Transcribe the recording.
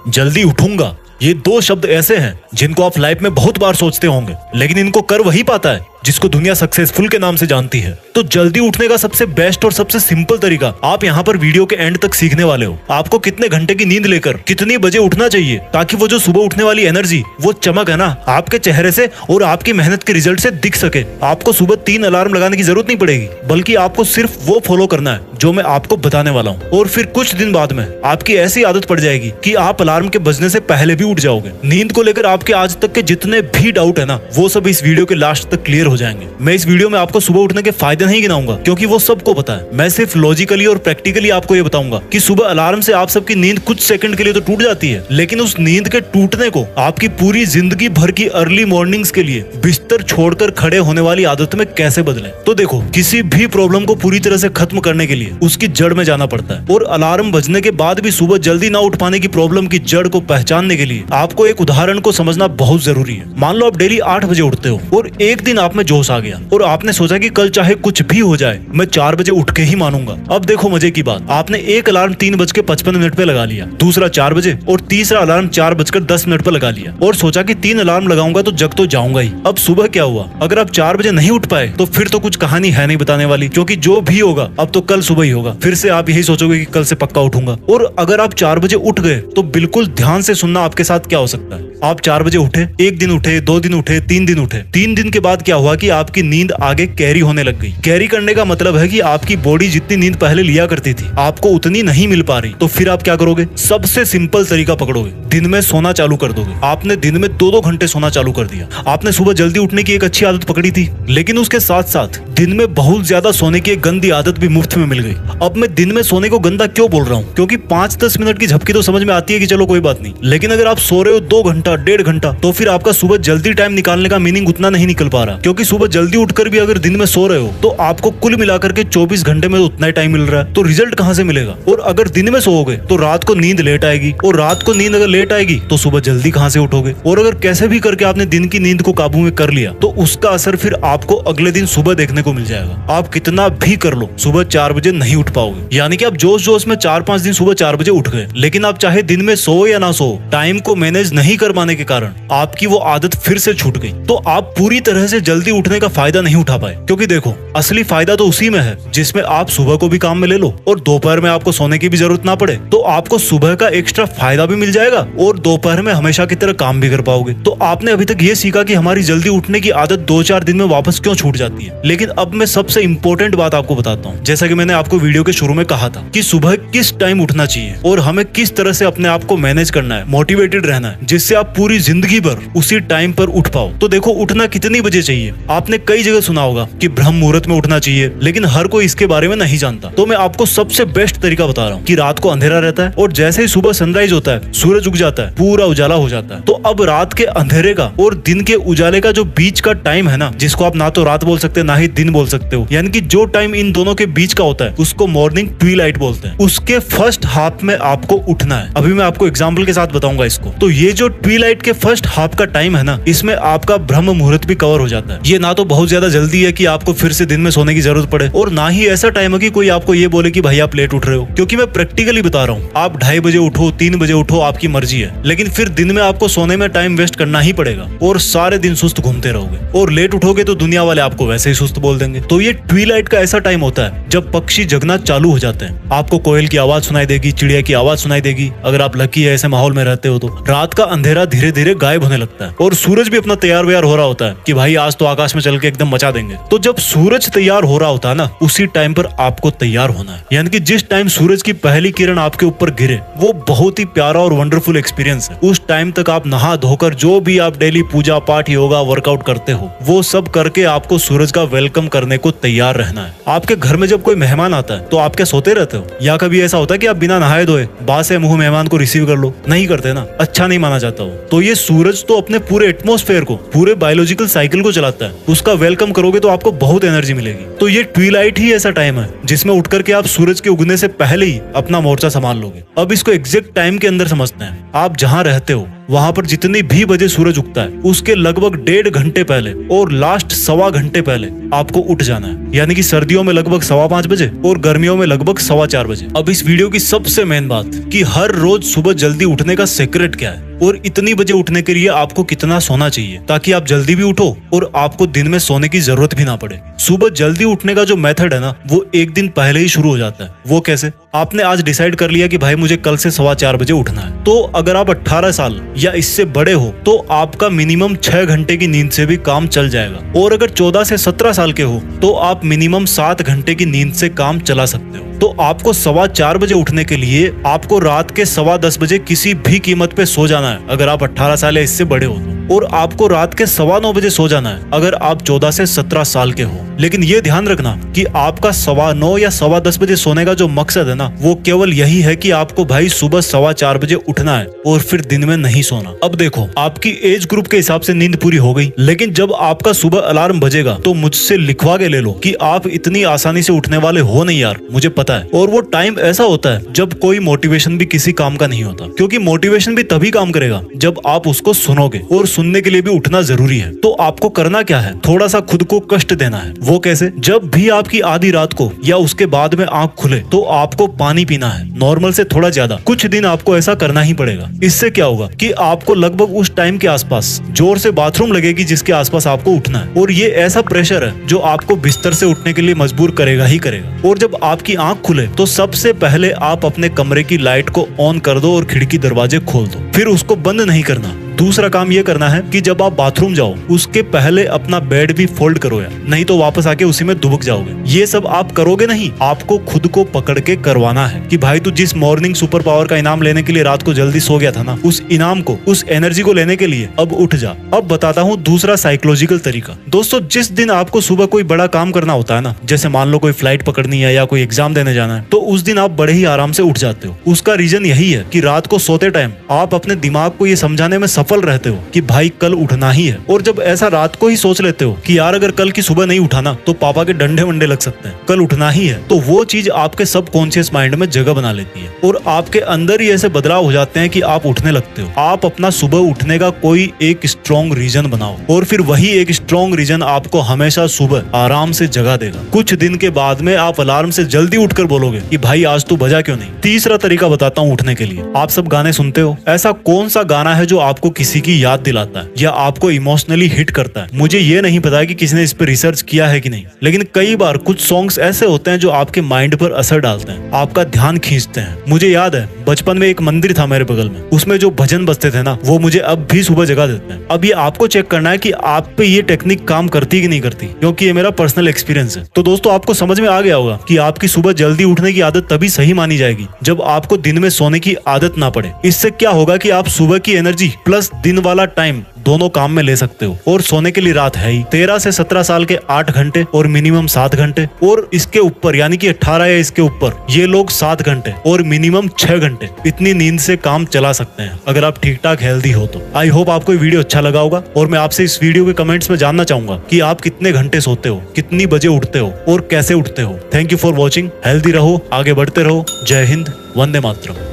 जल्दी उठूंगा, ये दो शब्द ऐसे हैं जिनको आप लाइफ में बहुत बार सोचते होंगे, लेकिन इनको कर वही पाता है जिसको दुनिया सक्सेसफुल के नाम से जानती है। तो जल्दी उठने का सबसे बेस्ट और सबसे सिंपल तरीका आप यहाँ पर वीडियो के एंड तक सीखने वाले हो। आपको कितने घंटे की नींद लेकर कितनी बजे उठना चाहिए ताकि वो जो सुबह उठने वाली एनर्जी, वो चमक है ना, आपके चेहरे से और आपकी मेहनत के रिजल्ट से दिख सके। आपको सुबह 3 अलार्म लगाने की जरूरत नहीं पड़ेगी, बल्कि आपको सिर्फ वो फॉलो करना है जो मैं आपको बताने वाला हूँ। और फिर कुछ दिन बाद में आपकी ऐसी आदत पड़ जाएगी कि आप अलार्म के बजने से पहले भी उठ जाओगे। नींद को लेकर आपके आज तक के जितने भी डाउट है ना, वो सब इस वीडियो के लास्ट तक क्लियर हो जाएंगे। मैं इस वीडियो में आपको सुबह उठने के फायदे नहीं गिनाऊंगा, क्योंकि वो सबको पता है। मैं सिर्फ लॉजिकली और प्रैक्टिकली आपको ये बताऊंगा कि सुबह अलार्म से आप सबकी नींद कुछ सेकंड के लिए तो टूट जाती है, लेकिन उस नींद के टूटने को आपकी पूरी जिंदगी भर की अर्ली मॉर्निंग्स के लिए बिस्तर छोड़कर खड़े होने वाली आदत में कैसे बदलें। तो देखो, किसी भी प्रॉब्लम को पूरी तरह से खत्म करने के लिए उसकी जड़ में जाना पड़ता है, और अलार्म बजने के बाद भी सुबह जल्दी ना उठ पाने की प्रॉब्लम की जड़ को पहचानने के लिए आपको एक उदाहरण को समझना बहुत जरूरी है। मान लो आप डेली 8 बजे उठते हो और एक दिन आप में जोश आ गया और आपने सोचा कि कल चाहे कुछ भी हो जाए मैं 4 बजे उठ के ही मानूंगा। अब देखो मजे की बात, आपने एक अलार्म 3:55 पे लगा लिया, दूसरा 4 बजे और तीसरा अलार्म 4:10 पे लगा लिया और सोचा कि 3 अलार्म लगाऊंगा तो जग तो जाऊंगा ही। अब सुबह क्या हुआ? अगर आप 4 बजे नहीं उठ पाए तो फिर तो कुछ कहानी है नहीं बताने वाली, क्योंकि जो भी होगा अब तो कल सुबह ही होगा। फिर से आप यही सोचोगे कि कल से पक्का उठूंगा। और अगर आप 4 बजे उठ गए तो बिल्कुल ध्यान से सुनना आपके साथ क्या हो सकता है। आप 4 बजे उठे, 1 दिन उठे, 2 दिन उठे, 3 दिन उठे। 3 दिन के बाद क्या हुआ कि आपकी नींद आगे कैरी होने लग गई। कैरी करने का मतलब है कि आपकी बॉडी जितनी नींद पहले लिया करती थी आपको उतनी नहीं मिल पा रही। तो फिर आप क्या करोगे? सबसे सिंपल तरीका पकड़ोगे, दिन में सोना चालू कर दोगे। आपने दिन में 2-2 घंटे सोना चालू कर दिया। आपने सुबह जल्दी उठने की एक अच्छी आदत पकड़ी थी, लेकिन उसके साथ साथ दिन में बहुत ज्यादा सोने की एक गंदी आदत भी मुफ्त में मिल गई। अब मैं दिन में सोने को गंदा क्यों बोल रहा हूँ? क्योंकि 5-10 मिनट की झपकी तो समझ में आती है कि चलो कोई बात नहीं, लेकिन अगर आप सो रहे हो 2 घंटा 1.5 घंटा तो फिर आपका सुबह जल्दी टाइम निकालने का मीनिंग उतना नहीं निकल पा रहा। क्योंकि सुबह जल्दी उठकर भी अगर दिन में सो रहे हो तो आपको कुल मिलाकर के 24 घंटे में उतना ही टाइम मिल रहा है, तो रिजल्ट कहां से मिलेगा? और अगर दिन में सोओगे तो रात को नींद लेट आएगी, और रात को नींद अगर लेट आएगी तो सुबह जल्दी कहां से उठोगे? और अगर कैसे भी करके आपने दिन की नींद को काबू में कर लिया तो उसका असर फिर आपको अगले दिन सुबह देखने को मिल जाएगा। आप कितना भी कर लो, सुबह 4 बजे नहीं उठ पाओगे। यानी कि आप जोश जोश में 4-5 दिन सुबह 4 बजे उठ गए, लेकिन आप चाहे दिन में सो या ना सो, टाइम को मैनेज नहीं कर पाने के कारण आपकी वो आदत फिर से छूट गई। तो आप पूरी तरह से जल्दी उठने का फायदा नहीं उठा पाए। क्योंकि देखो, असली फायदा तो उसी में है जिसमें आप सुबह को भी काम में ले लो और दोपहर में आपको सोने की भी जरूरत ना पड़े। तो आपको सुबह का एक्स्ट्रा फायदा भी मिल जाएगा और दोपहर में हमेशा की तरह काम भी कर पाओगे। तो आपने अभी तक ये सीखा कि हमारी जल्दी उठने की आदत 2-4 दिन में वापस क्यों छूट जाती है। लेकिन अब मैं सबसे इंपॉर्टेंट बात आपको बताता हूँ। जैसा कि मैंने आपको वीडियो के शुरू में कहा था कि सुबह किस टाइम उठना चाहिए और हमें किस तरह से अपने आप को मैनेज करना है, मोटिवेटेड रहना है, जिससे आप पूरी जिंदगी भर उसी टाइम पर उठ पाओ। तो देखो, उठना कितनी बजे चाहिए? आपने कई जगह सुना होगा कि ब्रह्म मुहूर्त में उठना चाहिए, लेकिन हर कोई इसके बारे में नहीं जानता। तो मैं आपको सबसे बेस्ट तरीका बता रहा हूँ कि रात को अंधेरा रहता है और जैसे ही सुबह सनराइज होता है, सूरज उग जाता है, पूरा उजाला हो जाता है। तो अब रात के अंधेरे का और दिन के उजाले का जो बीच का टाइम है ना, जिसको आप ना तो रात बोल सकते ना ही दिन बोल सकते हो, यानी कि जो टाइम इन दोनों के बीच का होता है उसको मॉर्निंग ट्विलाइट बोलते हैं। उसके फर्स्ट हाफ में आपको उठना है। अभी मैं आपको एग्जाम्पल के साथ बताऊंगा इसको। तो ये जो ट्विलाइट के फर्स्ट हाफ का टाइम है ना, इसमें आपका ब्रह्म मुहूर्त भी कवर हो जाता है। ये ना तो बहुत ज्यादा जल्दी है कि आपको फिर से दिन में सोने की जरूरत पड़े, और ना ही ऐसा टाइम है कि कोई आपको ये बोले कि भाई आप लेट उठ रहे हो। क्योंकि मैं प्रैक्टिकली बता रहा हूँ, आप 2:30 बजे उठो, 3 बजे उठो, आपकी मर्जी है, लेकिन फिर दिन में आपको सोने में टाइम वेस्ट करना ही पड़ेगा और सारे दिन सुस्त घूमते रहोगे। और लेट उठोगे तो दुनिया वाले आपको वैसे ही सुस्त बोल देंगे। तो ये ट्विलाइट का ऐसा टाइम होता है जब पक्षी जगना चालू हो जाते हैं। आपको कोयल की आवाज सुनाई देगी, चिड़िया की आवाज सुनाई देगी। अगर आप लकी है, ऐसे माहौल में रहते हो, तो रात का अंधेरा धीरे धीरे गायब होने लगता है और सूरज भी अपना तैयार व्यार हो रहा होता है कि भाई आज तो आकाश में चल के एकदम मचा देंगे। तो जब सूरज तैयार हो रहा होता है ना, उसी टाइम पर आपको तैयार होना है। यानी कि जिस टाइम सूरज की पहली किरण आपके ऊपर गिरे, वो बहुत ही प्यारा और वंडरफुल एक्सपीरियंस है। उस टाइम तक आप नहा धोकर जो भी आप डेली पूजा पाठ, योगा, वर्कआउट करते हो, वो सब करके आपको सूरज का वेलकम करने को तैयार रहना है। आपके घर में जब कोई मेहमान आता है तो आप क्या सोते रहते हो? या कभी ऐसा होता है कि आप बिना नहाए धोए बासे मुंह मेहमान को रिसीव कर लो? नहीं करते ना, अच्छा नहीं माना जाता हो। तो ये सूरज तो अपने पूरे एटमॉस्फेयर को, पूरे बायोलॉजिकल साइकिल को चलाता है। उसका वेलकम करोगे तो आपको बहुत एनर्जी मिलेगी। तो ये ट्विलाइट ही ऐसा टाइम है जिसमें उठ करके आप सूरज के उगने से पहले ही अपना मोर्चा संभाल लोगे। अब इसको एग्जैक्ट टाइम के अंदर समझते हैं। आप जहाँ रहते हो वहाँ पर जितनी भी बजे सूरज उगता है उसके लगभग 1.5 घंटे पहले और लास्ट 1.25 घंटे पहले आपको उठ जाना है। यानी कि सर्दियों में लगभग 5:15 बजे और गर्मियों में लगभग 4:15 बजे। अब इस वीडियो की सबसे मेन बात कि हर रोज सुबह जल्दी उठने का सीक्रेट क्या है और इतनी बजे उठने के लिए आपको कितना सोना चाहिए ताकि आप जल्दी भी उठो और आपको दिन में सोने की जरूरत भी ना पड़े। सुबह जल्दी उठने का जो मेथड है ना वो एक दिन पहले ही शुरू हो जाता है। वो कैसे? आपने आज डिसाइड कर लिया कि भाई मुझे कल से 4:15 बजे उठना है, तो अगर आप 18 साल या इससे बड़े हो तो आपका मिनिमम 6 घंटे की नींद से भी काम चल जाएगा। और अगर 14 से 17 साल के हो तो आप मिनिमम 7 घंटे की नींद से काम चला सकते हो। तो आपको 4:15 बजे उठने के लिए आपको रात के 10:15 बजे किसी भी कीमत पे सो जाना है अगर आप 18 साल या इससे बड़े हो तो। और आपको रात के 9:15 बजे सो जाना है अगर आप 14 से 17 साल के हो। लेकिन ये ध्यान रखना कि आपका 9:15 या 10:15 बजे सोने का जो मकसद है ना वो केवल यही है कि आपको भाई सुबह 4:15 बजे उठना है और फिर दिन में नहीं सोना। अब देखो, आपकी एज ग्रुप के हिसाब से नींद पूरी हो गई, लेकिन जब आपका सुबह अलार्म बजेगा तो मुझसे लिखवा के ले लो कि आप इतनी आसानी से उठने वाले हो नहीं यार, मुझे पता है। और वो टाइम ऐसा होता है जब कोई मोटिवेशन भी किसी काम का नहीं होता, क्योंकि मोटिवेशन भी तभी काम करेगा जब आप उसको सुनोगे और सुनने के लिए भी उठना जरूरी है। तो आपको करना क्या है? थोड़ा सा खुद को कष्ट देना है। वो कैसे? जब भी आपकी आधी रात को या उसके बाद में आंख खुले तो आपको पानी पीना है, नॉर्मल से थोड़ा ज्यादा। कुछ दिन आपको ऐसा करना ही पड़ेगा। इससे क्या होगा कि आपको लगभग उस टाइम के आसपास जोर से बाथरूम लगेगी जिसके आसपास आपको उठना है, और ये ऐसा प्रेशर है जो आपको बिस्तर से उठने के लिए मजबूर करेगा ही करेगा। और जब आपकी आंख खुले तो सबसे पहले आप अपने कमरे की लाइट को ऑन कर दो और खिड़की दरवाजे खोल दो, फिर उसको बंद नहीं करना। दूसरा काम ये करना है कि जब आप बाथरूम जाओ उसके पहले अपना बेड भी फोल्ड करो यार, नहीं तो वापस आके उसी में दुबक जाओगे। ये सब आप करोगे नहीं, आपको खुद को पकड़ के करवाना है कि भाई तू जिस मॉर्निंग सुपर पावर का इनाम लेने के लिए रात को जल्दी सो गया था ना, उस इनाम को, उस एनर्जी को लेने के लिए अब उठ जा। अब बताता हूँ दूसरा साइकोलॉजिकल तरीका। दोस्तों, जिस दिन आपको सुबह कोई बड़ा काम करना होता है ना, जैसे मान लो कोई फ्लाइट पकड़नी है या कोई एग्जाम देने जाना है, तो उस दिन आप बड़े ही आराम से उठ जाते हो। उसका रीजन यही है कि रात को सोते टाइम आप अपने दिमाग को ये समझाने में सफल रहते हो कि भाई कल उठना ही है। और जब ऐसा रात को ही सोच लेते हो कि यार अगर कल की सुबह नहीं उठाना तो पापा के डंडे वंडे लग सकते हैं, कल उठना ही है, तो वो चीज आपके सबकॉन्शियस माइंड में जगह बना लेती है और आपके अंदर ही ऐसे बदलाव हो जाते हैं कि आप उठने लगते हो। आप अपना सुबह उठने का कोई एक स्ट्रॉन्ग रीजन बनाओ और फिर वही एक स्ट्रॉन्ग रीजन आपको हमेशा सुबह आराम से जगा देगा। कुछ दिन के बाद में आप अलार्म से जल्दी उठकर बोलोगे कि भाई आज तू बजा क्यों नहीं। तीसरा तरीका बताता हूँ उठने के लिए। आप सब गाने सुनते हो, ऐसा कौन सा गाना है जो आपको किसी की याद दिलाता है या आपको इमोशनली हिट करता है? मुझे ये नहीं पता कि किसी ने इस पे रिसर्च किया है कि नहीं, लेकिन कई बार कुछ सॉन्ग्स ऐसे होते हैं जो आपके माइंड पर असर डालते हैं, आपका ध्यान खींचते हैं। मुझे याद है बचपन में एक मंदिर था मेरे बगल में, उसमें जो भजन बजते थे ना वो मुझे अब भी सुबह जगा देते हैं। अब ये आपको चेक करना है कि आप पे ये टेक्निक काम करती कि नहीं करती, क्योंकि ये मेरा पर्सनल एक्सपीरियंस है। तो दोस्तों, आपको समझ में आ गया होगा कि आपकी सुबह जल्दी उठने की आदत तभी सही मानी जाएगी जब आपको दिन में सोने की आदत ना पड़े। इससे क्या होगा कि आप सुबह की एनर्जी प्लस दिन वाला टाइम दोनों काम में ले सकते हो। और सोने के लिए रात है ही 13 से 17 साल के 8 घंटे और मिनिमम 7 घंटे, और इसके ऊपर यानी कि 18 या इसके ऊपर ये लोग 7 घंटे और मिनिमम 6 घंटे इतनी नींद से काम चला सकते हैं अगर आप ठीक ठाक हेल्दी हो तो। आई होप आपको ये वीडियो अच्छा लगा होगा और मैं आपसे इस वीडियो के कमेंट्स में जानना चाहूंगा कि आप कितने घंटे सोते हो, कितनी बजे उठते हो और कैसे उठते हो। Thank you for watching. Healthy रहो, आगे बढ़ते रहो। जय हिंद, वंदे मातरम।